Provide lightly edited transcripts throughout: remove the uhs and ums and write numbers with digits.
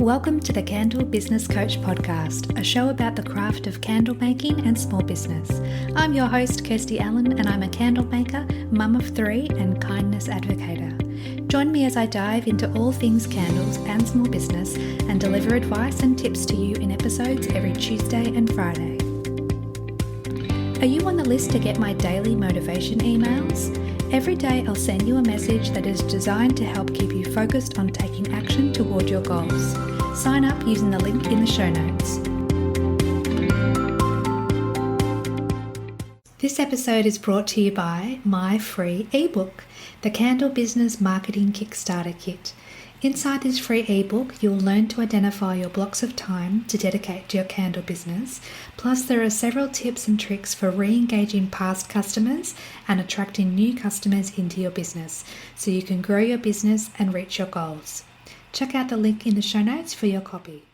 Welcome to the Candle Business Coach Podcast, a show about the craft of candle making and small business. I'm your host, Kirsty Allen, and I'm a candle maker, mum of three, and kindness advocator. Join me as I dive into all things candles and small business and deliver advice and tips to you in episodes every Tuesday and Friday. Are you on the list to get my daily motivation emails? Every day I'll send you a message that is designed to help keep you focused on taking action toward your goals. Sign up using the link in the show notes. This episode is brought to you by my free ebook, the Candle Business Marketing Kickstarter Kit. Inside this free ebook, you'll learn to identify your blocks of time to dedicate to your candle business. Plus, there are several tips and tricks for re-engaging past customers and attracting new customers into your business so you can grow your business and reach your goals. Check out the link in the show notes for your copy.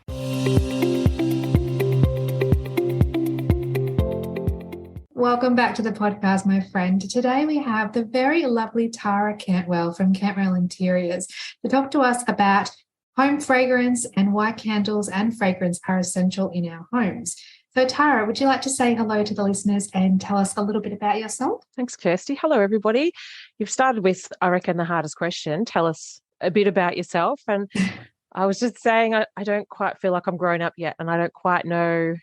Welcome back to the podcast, my friend. Today we have the very lovely Tara Cantwell from Cantwell Interiors to talk to us about home fragrance and why candles and fragrance are essential in our homes. So Tara, would you like to say hello to the listeners and tell us a little bit about yourself? Thanks, Kirsty. Hello, everybody. You've started with, I reckon, the hardest question. Tell us a bit about yourself. And I was just saying I don't quite feel like I'm grown up yet, and I don't quite know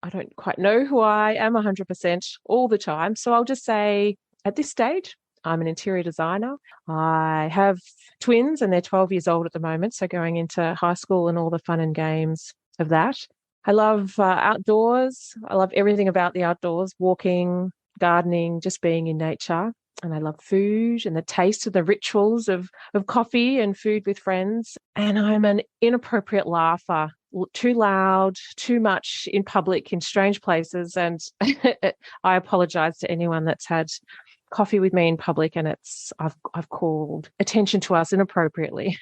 who I am 100% all the time. So I'll just say at this stage, I'm an interior designer. I have twins and they're 12 years old at the moment, so going into high school and all the fun and games of that. I love outdoors. I love everything about the outdoors, walking, gardening, just being in nature. And I love food and the taste of the rituals of coffee and food with friends. And I'm an inappropriate laugher. Too loud, too much in public, in strange places. And I apologize to anyone that's had coffee with me in public and I've called attention to us inappropriately.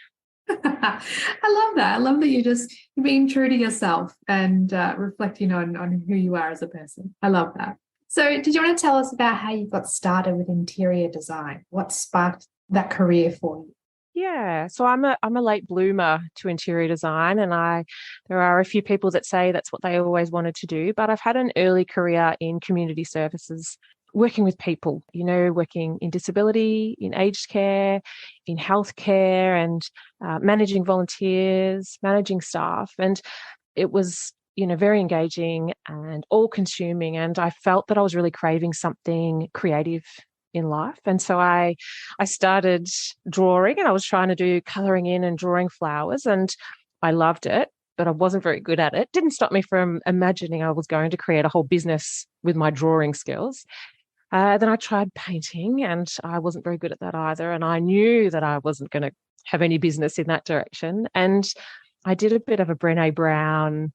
I love that. I love that you're being true to yourself and reflecting on who you are as a person. I love that. So did you want to tell us about how you got started with interior design? What sparked that career for you? Yeah, so I'm a late bloomer to interior design, and there are a few people that say that's what they always wanted to do, but I've had an early career in community services, working with people, working in disability, in aged care, in healthcare, and managing volunteers, managing staff, and it was very engaging and all-consuming, and I felt that I was really craving something creative in life. And so I started drawing, and I was trying to do colouring in and drawing flowers, and I loved it, but I wasn't very good at it. Didn't stop me from imagining I was going to create a whole business with my drawing skills. Then I tried painting, and I wasn't very good at that either. And I knew that I wasn't going to have any business in that direction. And I did a bit of a Brené Brown,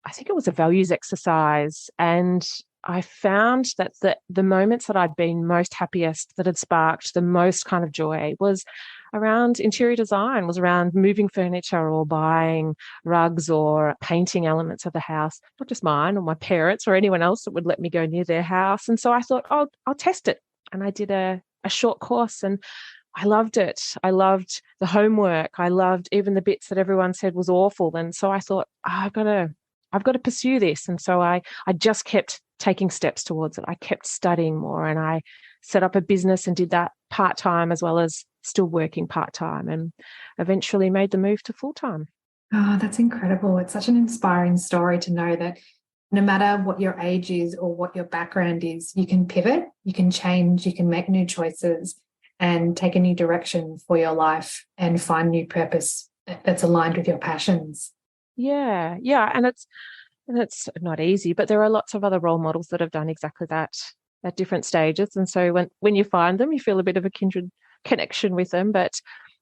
I think it was a values exercise, and I found that the moments that I'd been most happiest, that had sparked the most kind of joy, was around interior design, was around moving furniture or buying rugs or painting elements of the house, not just mine or my parents or anyone else that would let me go near their house. And so I thought, I'll test it. And I did a short course, and I loved it. I loved the homework. I loved even the bits that everyone said was awful. And so I thought, I've got to pursue this. And so I just kept taking steps towards it. I kept studying more, and I set up a business and did that part-time as well as still working part-time, and eventually made the move to full-time. Oh, that's incredible. It's such an inspiring story to know that no matter what your age is or what your background is, you can pivot, you can change, you can make new choices and take a new direction for your life and find new purpose that's aligned with your passions. Yeah. And it's not easy, but there are lots of other role models that have done exactly that at different stages. And so when you find them, you feel a bit of a kindred connection with them. But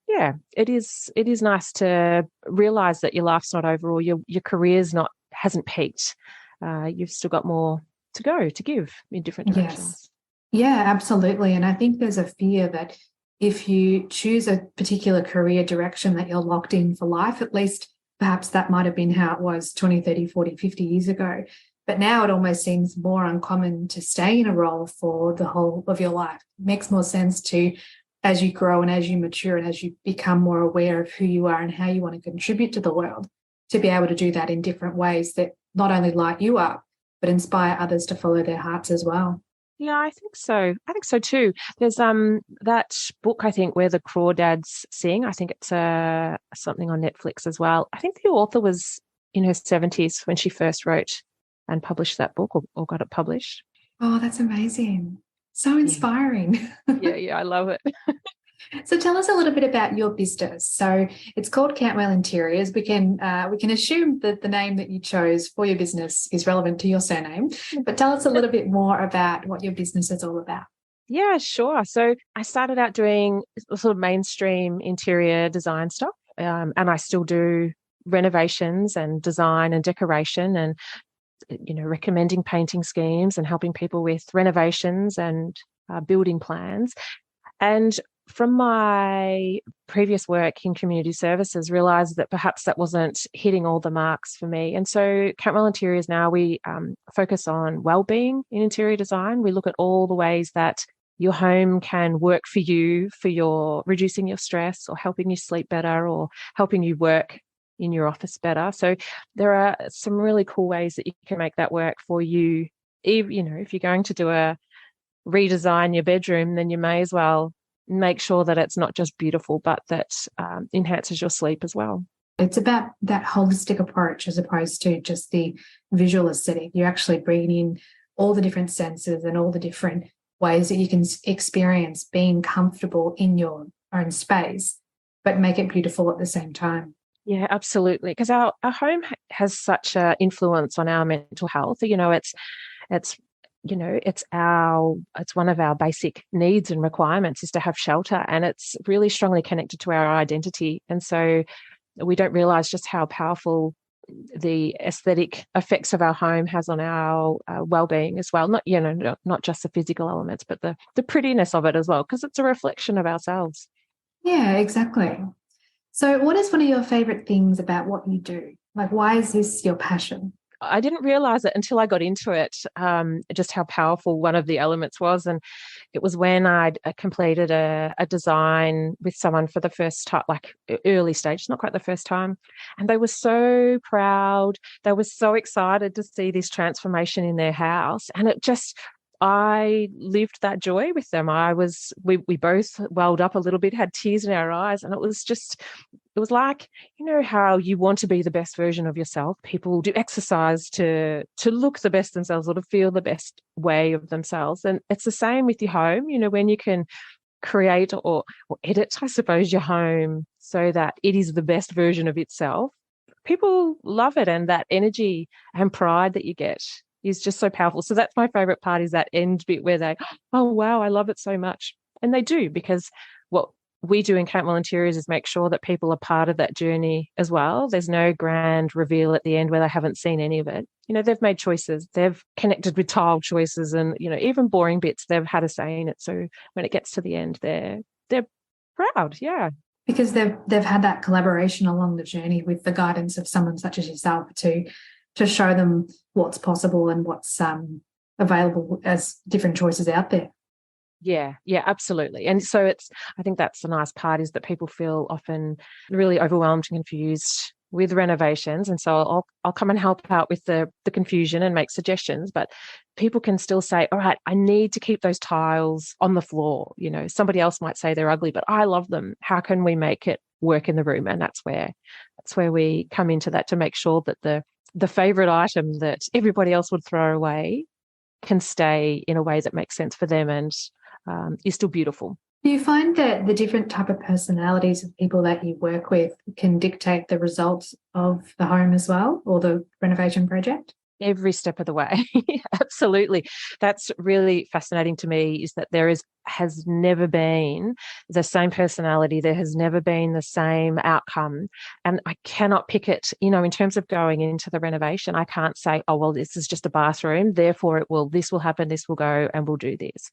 yeah, it is nice to realize that your life's not over, or your career's hasn't peaked. You've still got more to go, to give in different directions. Yes. Yeah, absolutely. And I think there's a fear that if you choose a particular career direction that you're locked in for life, at least perhaps that might have been how it was 20, 30, 40, 50 years ago. But now it almost seems more uncommon to stay in a role for the whole of your life. It makes more sense to as you grow and as you mature and as you become more aware of who you are and how you want to contribute to the world, to be able to do that in different ways that not only light you up, but inspire others to follow their hearts as well. Yeah, I think so. I think so too. There's that book, I think, where the crawdads sing. I think it's something on Netflix as well. I think the author was in her 70s when she first wrote and published that book, or got it published. Oh, that's amazing. So inspiring. Yeah, I love it. So tell us a little bit about your business. So it's called Cantwell Interiors. We can assume that the name that you chose for your business is relevant to your surname, but tell us a little bit more about what your business is all about. Yeah, sure. So I started out doing sort of mainstream interior design stuff, and I still do renovations and design and decoration, and recommending painting schemes and helping people with renovations and building plans. And from my previous work in community services, realised that perhaps that wasn't hitting all the marks for me. And so Cantwell Interiors now, we focus on wellbeing in interior design. We look at all the ways that your home can work for you, for your reducing your stress or helping you sleep better or helping you work in your office better. So there are some really cool ways that you can make that work for you. If you're going to do a redesign your bedroom, then you may as well make sure that it's not just beautiful, but that enhances your sleep as well. It's about that holistic approach as opposed to just the visual aesthetic. You're actually bringing in all the different senses and all the different ways that you can experience being comfortable in your own space, but make it beautiful at the same time. Yeah, absolutely. Because our home has such an influence on our mental health. It's one of our basic needs and requirements is to have shelter, and it's really strongly connected to our identity. And so we don't realize just how powerful the aesthetic effects of our home has on our well-being as well. Not just the physical elements, but the prettiness of it as well, because it's a reflection of ourselves. Yeah, exactly. So what is one of your favorite things about what you do? Like, why is this your passion? I didn't realize it until I got into it, just how powerful one of the elements was. And it was when I'd completed a design with someone for the first time, like early stage, not quite the first time. And they were so proud. They were so excited to see this transformation in their house. And I lived that joy with them. We both welled up a little bit, had tears in our eyes. And it was like, how you want to be the best version of yourself. People do exercise to look the best themselves or to feel the best way of themselves. And it's the same with your home, when you can create or edit, I suppose, your home so that it is the best version of itself. People love it. And that energy and pride that you get is just so powerful. So that's my favorite part, is that end bit where they, oh, wow, I love it so much. And they do, because what we do in Cantwell Interiors is make sure that people are part of that journey as well. There's no grand reveal at the end where they haven't seen any of it. They've made choices. They've connected with tile choices and, even boring bits, they've had a say in it. So when it gets to the end, they're proud. Yeah. Because they've had that collaboration along the journey with the guidance of someone such as yourself to show them what's possible and what's available as different choices out there. Yeah, absolutely. And so I think that's the nice part, is that people feel often really overwhelmed and confused with renovations. And so I'll come and help out with the confusion and make suggestions, but people can still say, all right, I need to keep those tiles on the floor. Somebody else might say they're ugly, but I love them. How can we make it work in the room? And that's where we come into that, to make sure that the favorite item that everybody else would throw away can stay in a way that makes sense for them and is still beautiful. Do you find that the different type of personalities of people that you work with can dictate the results of the home as well, or the renovation project? Every step of the way. Absolutely. That's really fascinating to me, is that has never been the same personality. There has never been the same outcome. And I cannot pick it, in terms of going into the renovation. I can't say, oh, well, this is just a bathroom, therefore this will happen, this will go, and we'll do this.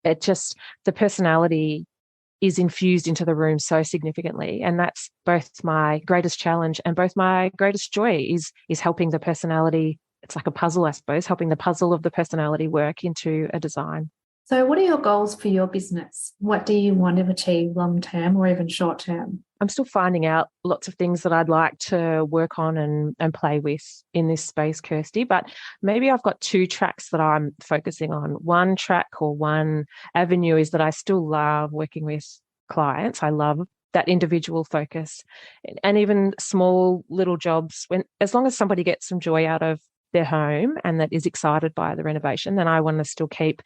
The personality is infused into the room so significantly. And that's both my greatest challenge and both my greatest joy is helping the personality. It's like a puzzle, I suppose, helping the puzzle of the personality work into a design. So what are your goals for your business? What do you want to achieve long term or even short term? I'm still finding out lots of things that I'd like to work on and play with in this space, Kirsty. But maybe I've got two tracks that I'm focusing on. One track or one avenue is that I still love working with clients. I love that individual focus, and even small little jobs, as long as somebody gets some joy out of their home and that is excited by the renovation, then I want to still keep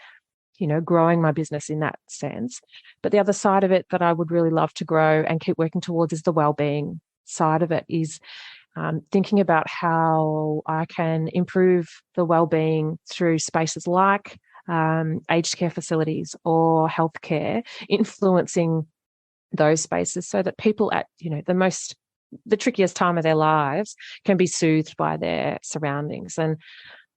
growing my business in that sense. But the other side of it that I would really love to grow and keep working towards is the wellbeing side of it, is thinking about how I can improve the wellbeing through spaces like aged care facilities or healthcare, influencing those spaces so that people at the trickiest time of their lives can be soothed by their surroundings. And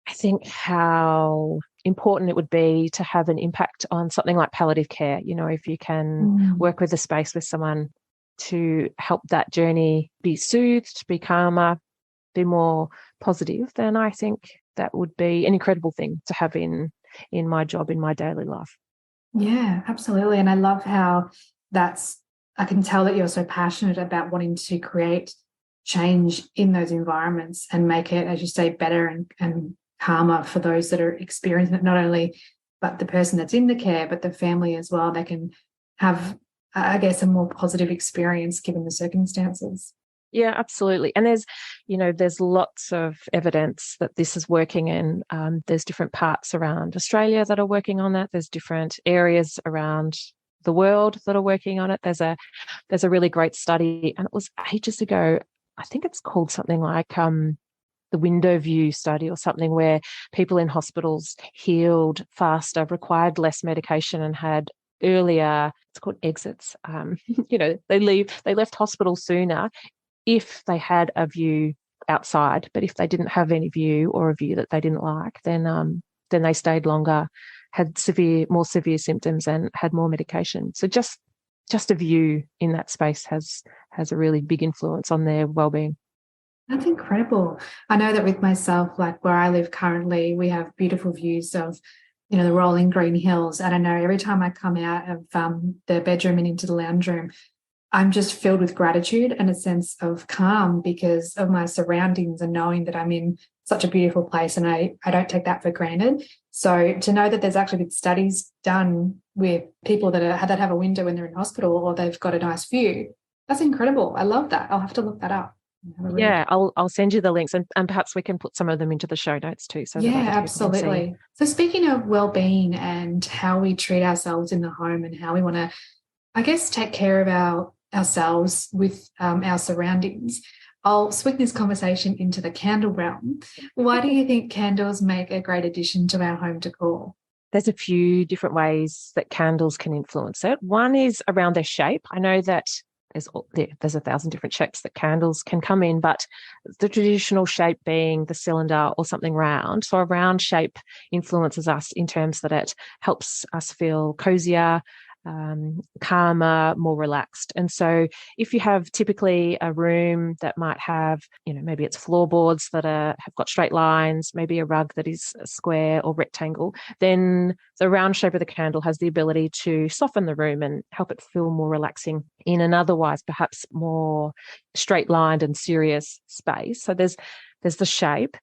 I think how important it would be to have an impact on something like palliative care. If you can work with a space with someone to help that journey be soothed, be calmer, be more positive, then I think that would be an incredible thing to have in my job, in my daily life. Yeah, absolutely. And I love how I can tell that you're so passionate about wanting to create change in those environments and make it, as you say, better and calmer for those that are experiencing it, not only but the person that's in the care, but the family as well. They can have, I guess, a more positive experience given the circumstances. Yeah, absolutely. And there's lots of evidence that this is working, and there's different parts around Australia that are working on that. There's different areas around the world that are working on it. There's a really great study, and it was ages ago. I think it's called something like the window view study or something, where people in hospitals healed faster, required less medication, and had earlier, it's called exits. They left hospital sooner if they had a view outside, but if they didn't have any view or a view that they didn't like, then they stayed longer, had more severe symptoms, and had more medication. So just a view in that space has a really big influence on their well-being. That's incredible. I know that with myself, like where I live currently, we have beautiful views of, the rolling green hills. And I know every time I come out of the bedroom and into the lounge room, I'm just filled with gratitude and a sense of calm because of my surroundings and knowing that I'm in such a beautiful place, and I don't take that for granted. So to know that there's actually been studies done with people that have a window when they're in hospital or they've got a nice view, that's incredible. I love that. I'll have to look that up. Yeah, I'll send you the links, and perhaps we can put some of them into the show notes too. So yeah, that other people can see. absolutely. So speaking of well-being and how we treat ourselves in the home and how we want to, I guess, take care of ourselves with our surroundings, I'll swing this conversation into the candle realm. Why do you think candles make a great addition to our home decor? There's a few different ways that candles can influence it. One is around their shape. I know that there's 1,000 different shapes that candles can come in, but the traditional shape being the cylinder or something round. So a round shape influences us in terms that it helps us feel cozier, calmer, more relaxed. And so if you have typically a room that might have, maybe it's floorboards that have got straight lines, maybe a rug that is a square or rectangle, then the round shape of the candle has the ability to soften the room and help it feel more relaxing in an otherwise perhaps more straight lined and serious space. So there's the shape.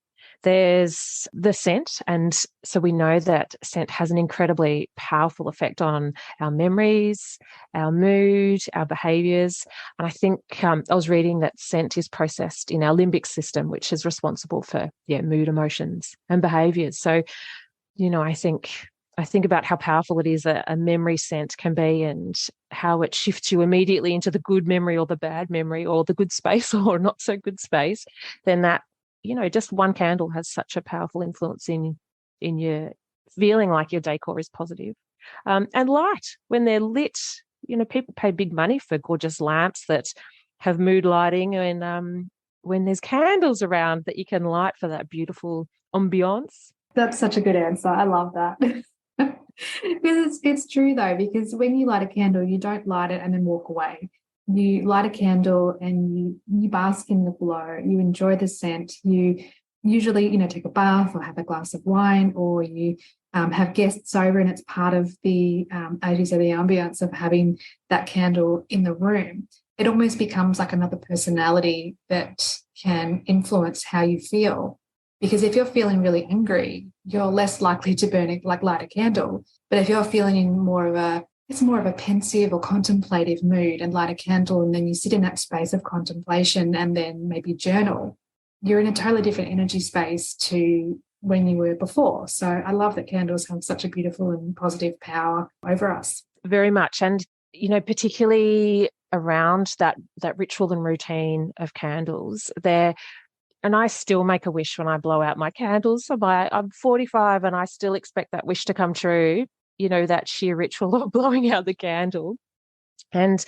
There's the scent. And so we know that scent has an incredibly powerful effect on our memories, our mood, our behaviours. And I think I was reading that scent is processed in our limbic system, which is responsible for mood, emotions, and behaviours. So, I think about how powerful it is a memory scent can be, and how it shifts you immediately into the good memory or the bad memory or the good space or not so good space. Then that, just one candle has such a powerful influence in your feeling like your decor is positive. And light, when they're lit, people pay big money for gorgeous lamps that have mood lighting, and when there's candles around that you can light for that beautiful ambiance. That's such a good answer. I love that. Because it's true though, because when you light a candle, you don't light it and then walk away. You light a candle and you bask in the glow. You enjoy the scent. You usually, take a bath or have a glass of wine, or you have guests over, and it's part of the, as you said, the ambience of having that candle in the room. it almost becomes like another personality that can influence how you feel. Because if you're feeling really angry, you're less likely to light a candle. But if you're feeling in it's more of a pensive or contemplative mood and light a candle, and then you sit in that space of contemplation and then maybe journal, you're in a totally different energy space to when you were before. So I love that candles have such a beautiful and positive power over us. Very much. And, particularly around that ritual and routine of candles there. And I still make a wish when I blow out my candles. So I'm 45 and I still expect that wish to come true, that sheer ritual of blowing out the candle. And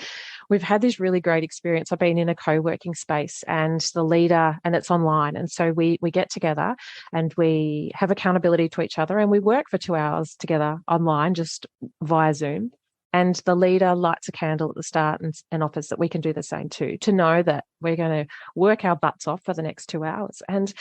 we've had this really great experience. I've been in a co-working space and the leader, and it's online. And so we get together and we have accountability to each other and we work for 2 hours together online, just via Zoom. And the leader lights a candle at the start and offers that we can do the same too, to know that we're going to work our butts off for the next 2 hours. And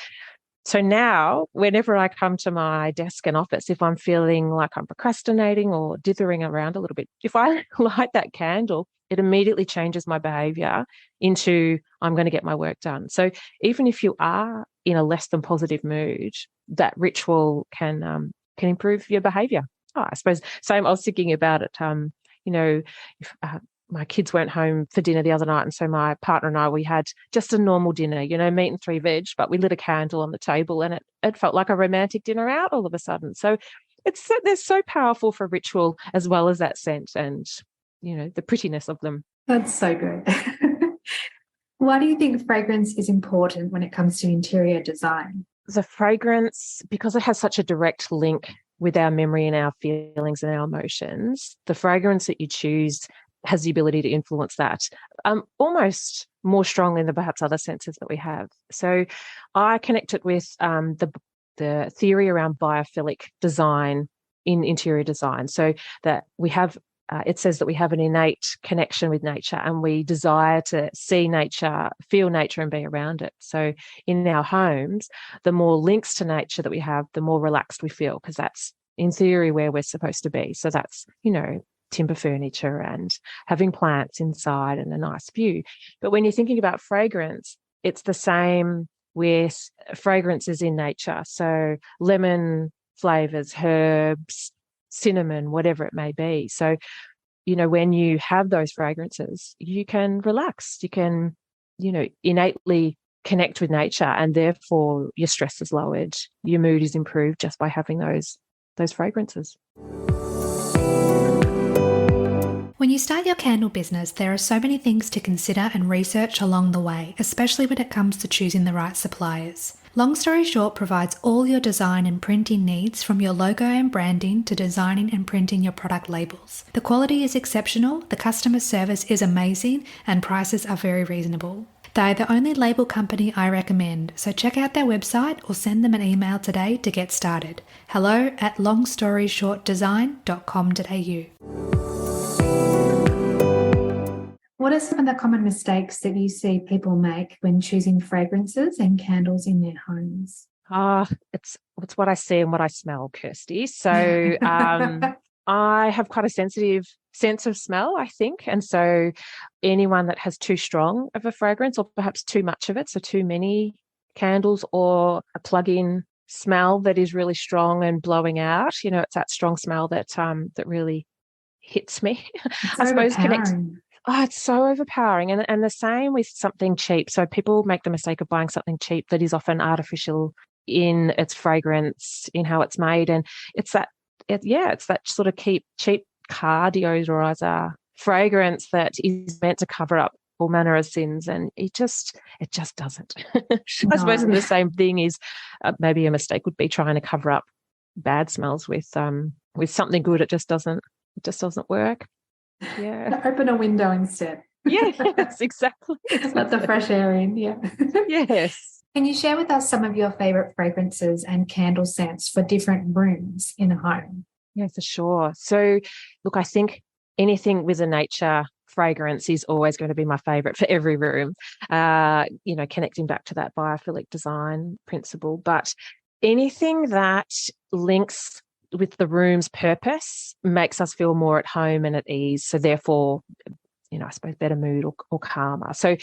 so now, whenever I come to my desk and office, if I'm feeling like I'm procrastinating or dithering around a little bit, if I light that candle, it immediately changes my behaviour into I'm going to get my work done. So even if you are in a less than positive mood, that ritual can improve your behaviour. Oh, I suppose same. I was thinking about it. If my kids weren't home for dinner the other night, and so my partner and I, we had just a normal dinner, meat and 3 veg, but we lit a candle on the table and it felt like a romantic dinner out all of a sudden. So they're so powerful for ritual as well as that scent and, the prettiness of them. That's so good. Why do you think fragrance is important when it comes to interior design? The fragrance, because it has such a direct link with our memory and our feelings and our emotions, the fragrance that you choose has the ability to influence that almost more strongly than perhaps other senses that we have. So I connect it with the theory around biophilic design in interior design. So that we have, it says that we have an innate connection with nature and we desire to see nature, feel nature and be around it. So in our homes, the more links to nature that we have, the more relaxed we feel, because that's in theory where we're supposed to be. So that's, timber furniture and having plants inside and a nice view. But when you're thinking about fragrance, it's the same with fragrances in nature. So lemon flavors, herbs, cinnamon, whatever it may be. So, when you have those fragrances, you can relax, you can, innately connect with nature, and therefore your stress is lowered, your mood is improved just by having those fragrances. When you start your candle business, there are so many things to consider and research along the way, especially when it comes to choosing the right suppliers. Long Story Short provides all your design and printing needs, from your logo and branding to designing and printing your product labels. The quality is exceptional, the customer service is amazing, and prices are very reasonable. They're the only label company I recommend, so check out their website or send them an email today to get started. hello@longstoryshortdesign.com.au. What are some of the common mistakes that you see people make when choosing fragrances and candles in their homes? It's what I see and what I smell, Kirsty. So I have quite a sensitive sense of smell, I think. And so anyone that has too strong of a fragrance or perhaps too much of it, so too many candles or a plug-in smell that is really strong and blowing out, it's that strong smell that really hits me. It's I suppose overpowering. it's so overpowering. And the same with something cheap. So people make the mistake of buying something cheap that is often artificial in its fragrance, in how it's made. And it's that sort of cheap car deodorizer fragrance that is meant to cover up all manner of sins. And it just doesn't. I suppose the same thing is maybe a mistake would be trying to cover up bad smells with something good. It just doesn't work. Yeah. Open a window instead. Yes, exactly. Let the fresh air in, yeah. Yes. Can you share with us some of your favourite fragrances and candle scents for different rooms in a home? Yeah, for sure. So, look, I think anything with a nature fragrance is always going to be my favourite for every room, connecting back to that biophilic design principle. But anything that links with the room's purpose makes us feel more at home and at ease. So therefore, I suppose better mood or calmer. So,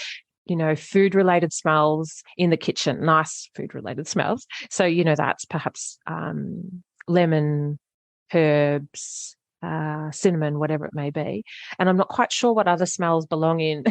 food-related smells in the kitchen, nice food-related smells. So, that's perhaps lemon, herbs, cinnamon, whatever it may be. And I'm not quite sure what other smells belong in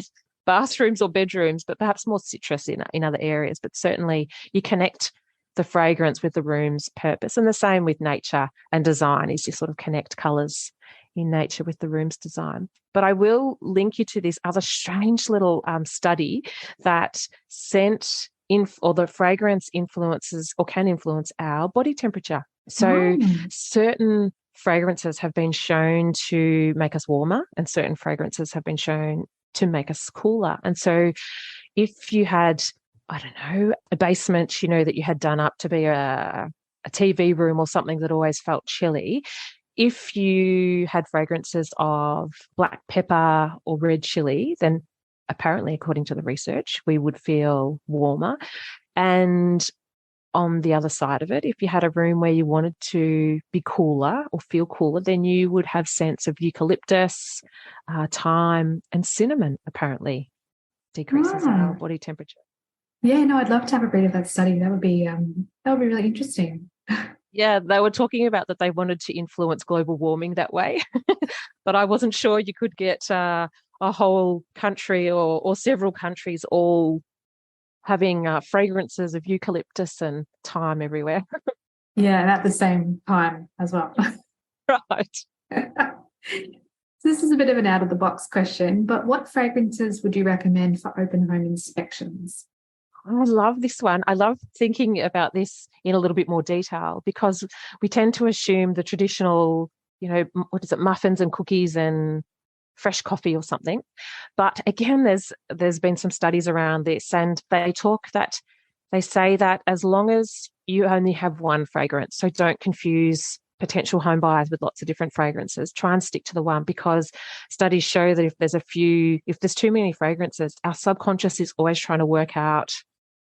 bathrooms or bedrooms, but perhaps more citrus in other areas. But certainly you connect the fragrance with the room's purpose. And the same with nature and design is you sort of connect colours in nature with the room's design. But I will link you to this other strange little study that the fragrance influences or can influence our body temperature. So certain fragrances have been shown to make us warmer and certain fragrances have been shown to make us cooler. And so if you had, I don't know, a basement, that you had done up to be a TV room or something that always felt chilly, if you had fragrances of black pepper or red chili, then apparently, according to the research, we would feel warmer. And on the other side of it, if you had a room where you wanted to be cooler or feel cooler, then you would have scents of eucalyptus, thyme, and cinnamon, apparently decreases our body temperature. Yeah, no, I'd love to have a read of that study. That would be really interesting. Yeah, they were talking about that they wanted to influence global warming that way, but I wasn't sure you could get a whole country or several countries all having fragrances of eucalyptus and thyme everywhere. Yeah, and at the same time as well. Right. This is a bit of an out-of-the-box question, but what fragrances would you recommend for open home inspections? I love this one. I love thinking about this in a little bit more detail because we tend to assume the traditional, muffins and cookies and fresh coffee or something. But again, there's been some studies around this and they say that as long as you only have one fragrance, so don't confuse potential home buyers with lots of different fragrances, try and stick to the one because studies show that if there's too many fragrances, our subconscious is always trying to work out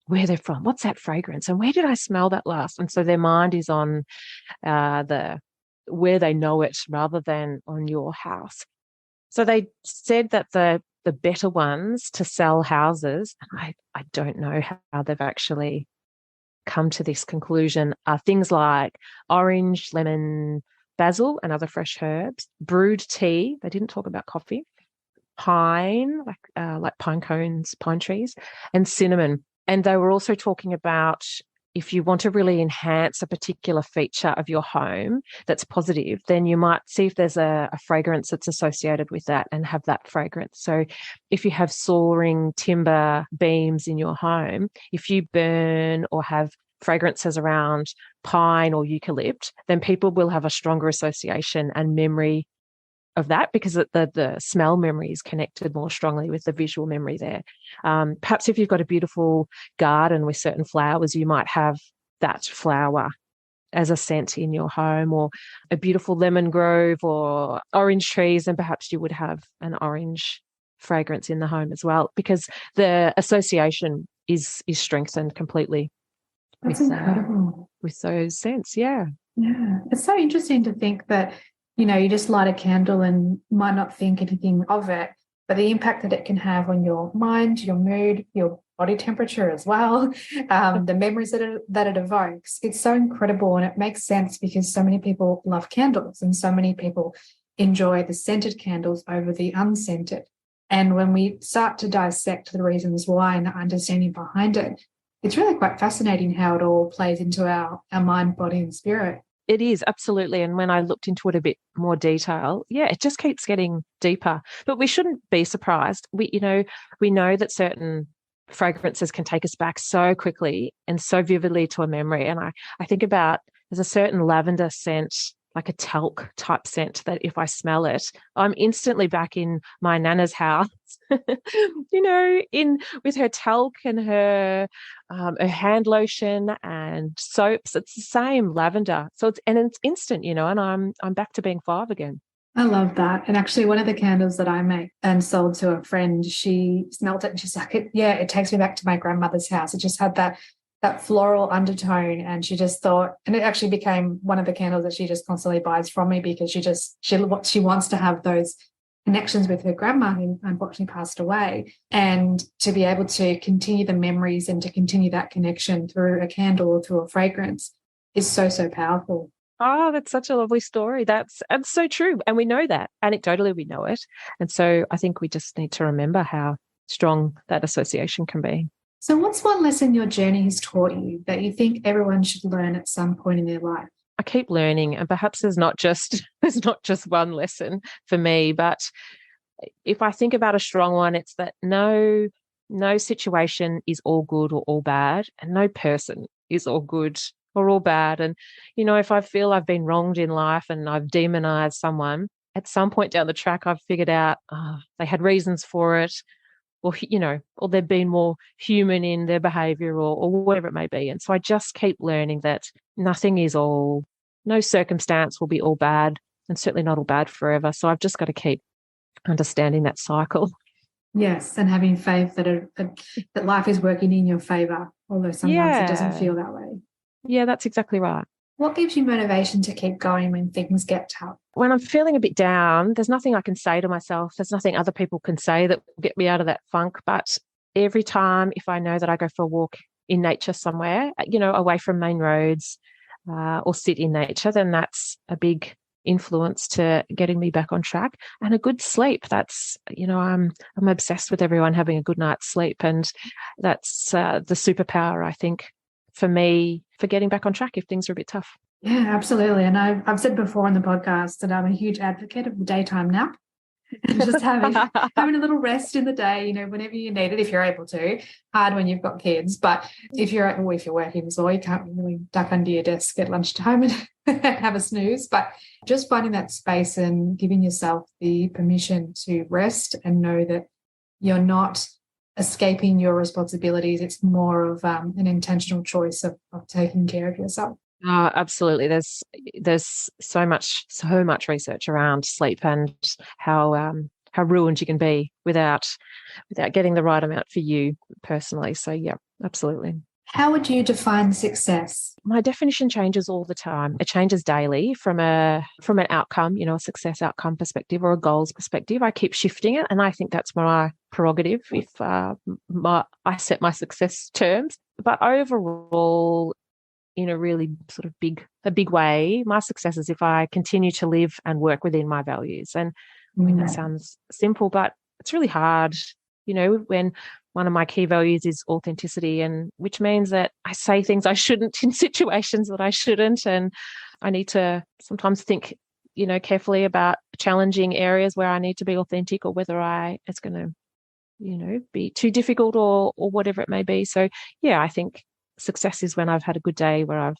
where they're from. What's that fragrance? And where did I smell that last? And so their mind is on where they know it rather than on your house. So they said that the better ones to sell houses, and I don't know how they've actually come to this conclusion, are things like orange, lemon, basil, and other fresh herbs, brewed tea. They didn't talk about coffee, pine, like pine cones, pine trees, and cinnamon. And they were also talking about if you want to really enhance a particular feature of your home that's positive, then you might see if there's a fragrance that's associated with that and have that fragrance. So if you have soaring timber beams in your home, if you burn or have fragrances around pine or eucalypt, then people will have a stronger association and memory of that because the smell memory is connected more strongly with the visual memory there. Perhaps if you've got a beautiful garden with certain flowers, you might have that flower as a scent in your home, or a beautiful lemon grove or orange trees, and perhaps you would have an orange fragrance in the home as well because the association is strengthened completely. That's incredible. With those scents, yeah. Yeah, it's so interesting to think that you just light a candle and might not think anything of it, but the impact that it can have on your mind, your mood, your body temperature as well, the memories that it evokes. It's so incredible, and it makes sense because so many people love candles and so many people enjoy the scented candles over the unscented. And when we start to dissect the reasons why and the understanding behind it, it's really quite fascinating how it all plays into our mind, body, and spirit. It is, absolutely. And when I looked into it a bit more detail, it just keeps getting deeper. But we shouldn't be surprised. We know that certain fragrances can take us back so quickly and so vividly to a memory. And I think about there's a certain lavender scent, like a talc type scent, that if I smell it, I'm instantly back in my nana's house, with her talc and her hand lotion and soaps. It's the same lavender. So it's instant, and I'm back to being 5 again. I love that. And actually one of the candles that I make and sold to a friend, she smelled it and she's like, it takes me back to my grandmother's house. It just had that floral undertone, and she just thought, and it actually became one of the candles that she just constantly buys from me because she wants to have those connections with her grandma, who unfortunately passed away, and to be able to continue the memories and to continue that connection through a candle or through a fragrance is so, so powerful. Oh, that's such a lovely story. That's so true. And we know that. Anecdotally, we know it. And so I think we just need to remember how strong that association can be. So what's one lesson your journey has taught you that you think everyone should learn at some point in their life? I keep learning, and perhaps there's not just there's not just one lesson for me, but if I think about a strong one, it's that no situation is all good or all bad, and no person is all good or all bad. And if I feel I've been wronged in life and I've demonized someone, at some point down the track, I've figured out they had reasons for it, or they've been more human in their behavior or whatever it may be. And so I just keep learning that no circumstance will be all bad, and certainly not all bad forever. So I've just got to keep understanding that cycle. Yes, and having faith that life is working in your favor, although sometimes it doesn't feel that way. Yeah, that's exactly right. What gives you motivation to keep going when things get tough? When I'm feeling a bit down, there's nothing I can say to myself. There's nothing other people can say that will get me out of that funk. But every time, if I know that I go for a walk in nature somewhere, away from main roads, or sit in nature, then that's a big influence to getting me back on track. And a good sleep. I'm obsessed with everyone having a good night's sleep. And that's the superpower, I think, for me, for getting back on track if things are a bit tough. Yeah, absolutely. And I've said before on the podcast that I'm a huge advocate of the daytime nap. Just having a little rest in the day, whenever you need it, if you're able to. Hard when you've got kids, but if you're working as well, you can't really duck under your desk at lunchtime and have a snooze. But just finding that space and giving yourself the permission to rest and know that you're not escaping your responsibilities. It's more of an intentional choice of taking care of yourself. Oh, absolutely. There's so much research around sleep and how ruined you can be without getting the right amount for you personally. So yeah, absolutely. How would you define success? My definition changes all the time. It changes daily from an outcome, a success outcome perspective or a goals perspective. I keep shifting it, and I think that's my prerogative if I set my success terms. But overall, in a really sort of big way, my success is if I continue to live and work within my values. And I mean, that sounds simple, but it's really hard, when one of my key values is authenticity, and which means that I say things I shouldn't in situations that I shouldn't. And I need to sometimes think, carefully about challenging areas where I need to be authentic, or whether it's going to, be too difficult or whatever it may be. So yeah, I think success is when I've had a good day where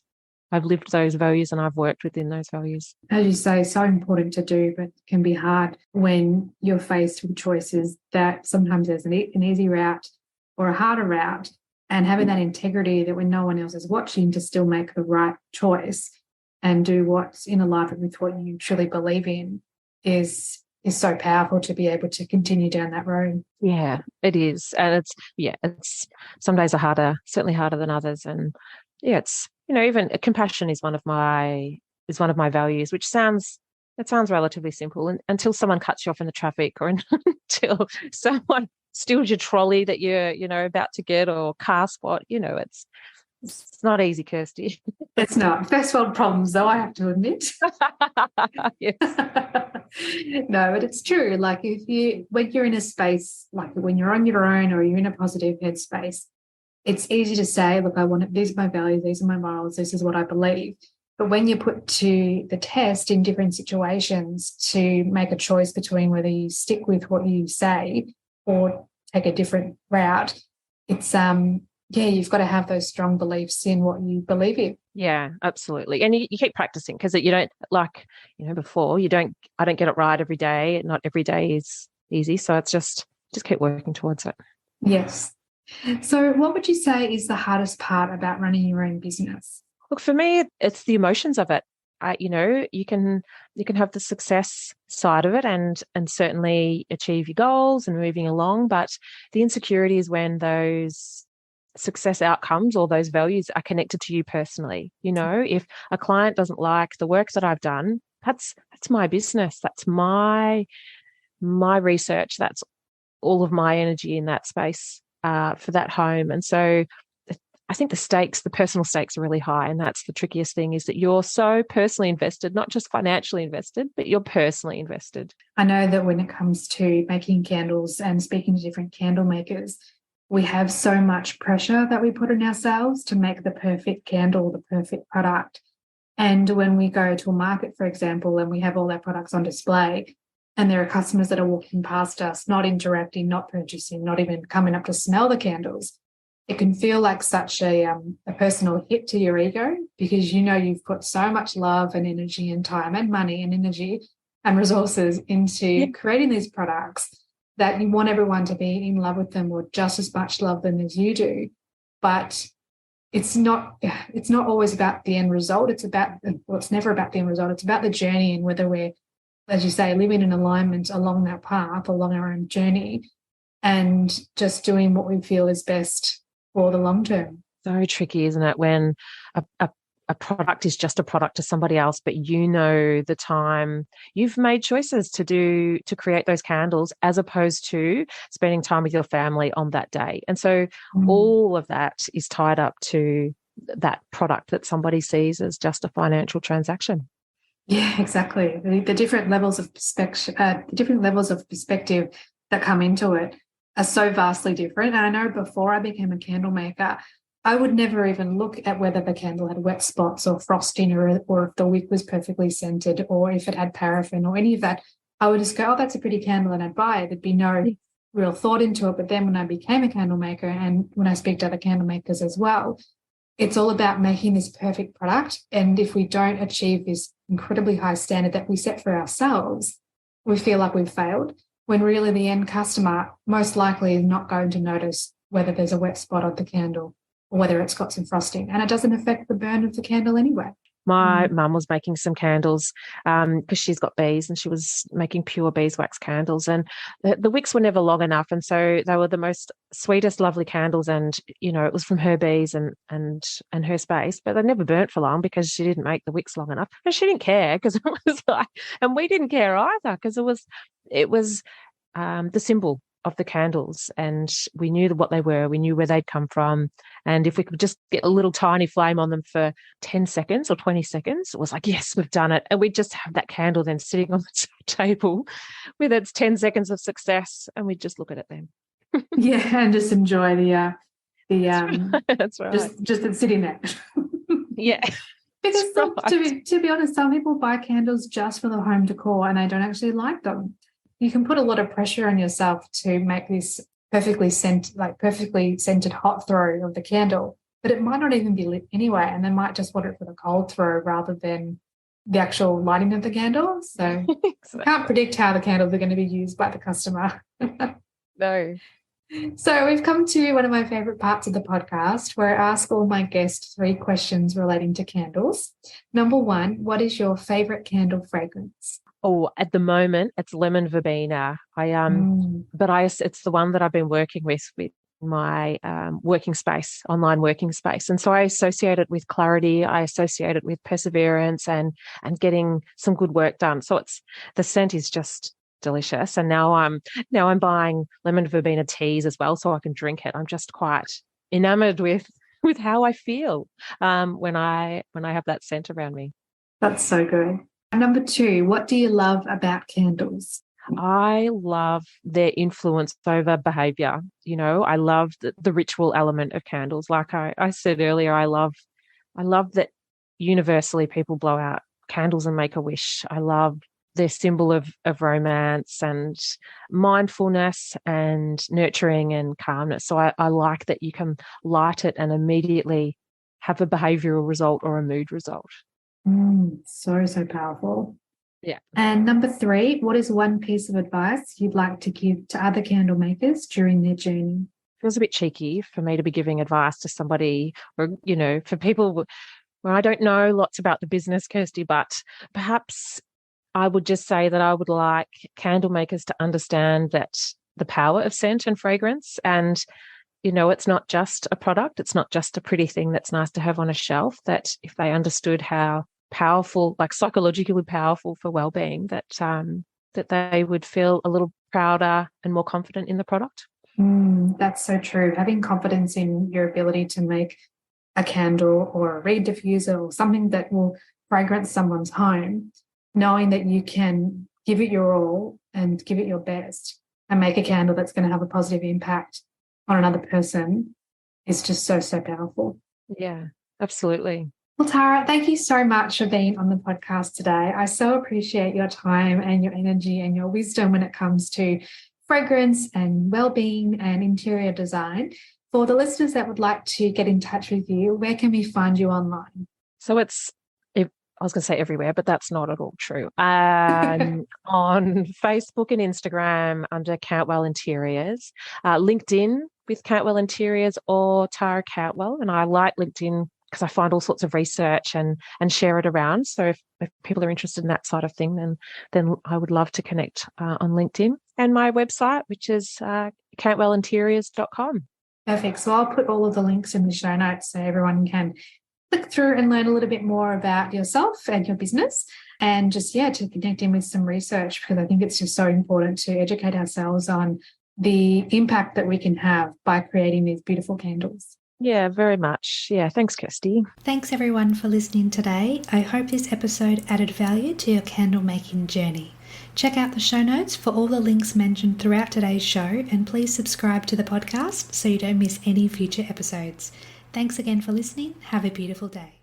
I've lived those values and I've worked within those values. As you say, so important to do, but can be hard when you're faced with choices that sometimes there's an easy route or a harder route, and having that integrity that when no one else is watching to still make the right choice and do what's in alignment with what you truly believe in is so powerful to be able to continue down that road. Yeah, it is. And it's some days are certainly harder than others. And yeah, it's, even compassion is one of my values, which sounds relatively simple, until someone cuts you off in the traffic, or until someone steals your trolley that you're, about to get, or car spot, it's not easy, Kirsty. It's not. First world problems, though, I have to admit. Yes. No, but it's true. Like when you're in a space, like when you're on your own or you're in a positive headspace, it's easy to say, look, these are my values, these are my morals, this is what I believe. But when you're put to the test in different situations to make a choice between whether you stick with what you say or take a different route, it's you've got to have those strong beliefs in what you believe in. Yeah, absolutely. And you keep practicing, because you don't, like, before, I don't get it right every day. Not every day is easy. So it's just keep working towards it. Yes. So what would you say is the hardest part about running your own business? Look, for me, it's the emotions of it. You can have the success side of it and certainly achieve your goals and moving along. But the insecurity is when those success outcomes or those values are connected to you personally. If a client doesn't like the work that I've done, that's my business. That's my my research, that's all of my energy in that space for that home. And so I think the personal stakes are really high. And that's the trickiest thing, is that you're so personally invested, not just financially invested, but you're personally invested. I know that when it comes to making candles and speaking to different candle makers, we have so much pressure that we put on ourselves to make the perfect candle, the perfect product. And when we go to a market, for example, and we have all our products on display, and there are customers that are walking past us, not interacting, not purchasing, not even coming up to smell the candles, it can feel like such a personal hit to your ego, because you know you've put so much love and energy and time and money and energy and resources into creating these products that you want everyone to be in love with them, or just as much love them as you do. But it's not always about the end result. It's never about the end result. It's about the journey, and whether we're, as you say, living in alignment along that path, along our own journey, and just doing what we feel is best for the long term. So tricky, isn't it, when a product is just a product to somebody else, but you know the time you've made choices to create those candles, as opposed to spending time with your family on that day. And so all of that is tied up to that product that somebody sees as just a financial transaction. Yeah, exactly. The different levels of perspective, that come into it are so vastly different. And I know before I became a candle maker, I would never even look at whether the candle had wet spots or frosting, or if the wick was perfectly scented, or if it had paraffin or any of that. I would just go, oh, that's a pretty candle, and I'd buy it. There'd be no real thought into it. But then when I became a candle maker, and when I speak to other candle makers as well, it's all about making this perfect product. And if we don't achieve this incredibly high standard that we set for ourselves, we feel like we've failed, when really the end customer most likely is not going to notice whether there's a wet spot on the candle or whether it's got some frosting, and it doesn't affect the burn of the candle anyway. My mum was making some candles because she's got bees, and she was making pure beeswax candles, and the wicks were never long enough, and so they were the most sweetest, lovely candles, and it was from her bees and her space, but they never burnt for long because she didn't make the wicks long enough, and she didn't care, because it was like, and we didn't care either, because it was the symbol of the candles, and we knew what they were, we knew where they'd come from, and if we could just get a little tiny flame on them for 10 seconds or 20 seconds, it was like, yes, we've done it. And we'd just have that candle then sitting on the table with its 10 seconds of success, and we'd just look at it then. Yeah, and just enjoy the that's right. just sitting there. Yeah. Because to be honest, some people buy candles just for the home decor, and they don't actually like them. You can put a lot of pressure on yourself to make this perfectly scented hot throw of the candle, but it might not even be lit anyway, and they might just want it for the cold throw rather than the actual lighting of the candle. So you can't predict how the candles are going to be used by the customer. No. So we've come to one of my favourite parts of the podcast, where I ask all my guests 3 questions relating to candles. Number 1, what is your favourite candle fragrance? Oh, at the moment, it's lemon verbena. It's the one that I've been working with my working space, online working space. And so I associate it with clarity. I associate it with perseverance and getting some good work done. So the scent is just delicious. And now I'm buying lemon verbena teas as well, so I can drink it. I'm just quite enamored with how I feel when I have that scent around me. That's so good. Number 2, what do you love about candles? I love their influence over behaviour. I love the ritual element of candles. Like I said earlier, I love that universally people blow out candles and make a wish. I love their symbol of romance and mindfulness and nurturing and calmness. So I like that you can light it and immediately have a behavioural result or a mood result. So powerful. Yeah. And number 3, what is one piece of advice you'd like to give to other candle makers during their journey? Feels a bit cheeky for me to be giving advice to somebody, or, for people where I don't know lots about the business, Kirsty, but perhaps I would just say that I would like candle makers to understand that the power of scent and fragrance, and it's not just a product, it's not just a pretty thing that's nice to have on a shelf, that if they understood how powerful, like psychologically powerful for well-being, that that they would feel a little prouder and more confident in the product. That's so true. Having confidence in your ability to make a candle or a reed diffuser or something that will fragrance someone's home, knowing that you can give it your all and give it your best and make a candle that's going to have a positive impact on another person is just so, so powerful. Yeah, absolutely. Well, Tara, thank you so much for being on the podcast today. I so appreciate your time and your energy and your wisdom when it comes to fragrance and well-being and interior design. For the listeners that would like to get in touch with you, where can we find you online? So I was going to say everywhere, but that's not at all true. On Facebook and Instagram under Cantwell Interiors, LinkedIn with Cantwell Interiors or Tara Cantwell. And I like LinkedIn because I find all sorts of research and share it around. So if people are interested in that side of thing, then I would love to connect on LinkedIn. And my website, which is cantwellinteriors.com. Perfect. So I'll put all of the links in the show notes so everyone can click through and learn a little bit more about yourself and your business and just, to connect in with some research, because I think it's just so important to educate ourselves on the impact that we can have by creating these beautiful candles. Yeah, very much. Yeah, thanks, Kirsty. Thanks everyone for listening today. I hope this episode added value to your candle making journey. Check out the show notes for all the links mentioned throughout today's show, and please subscribe to the podcast so you don't miss any future episodes. Thanks again for listening. Have a beautiful day.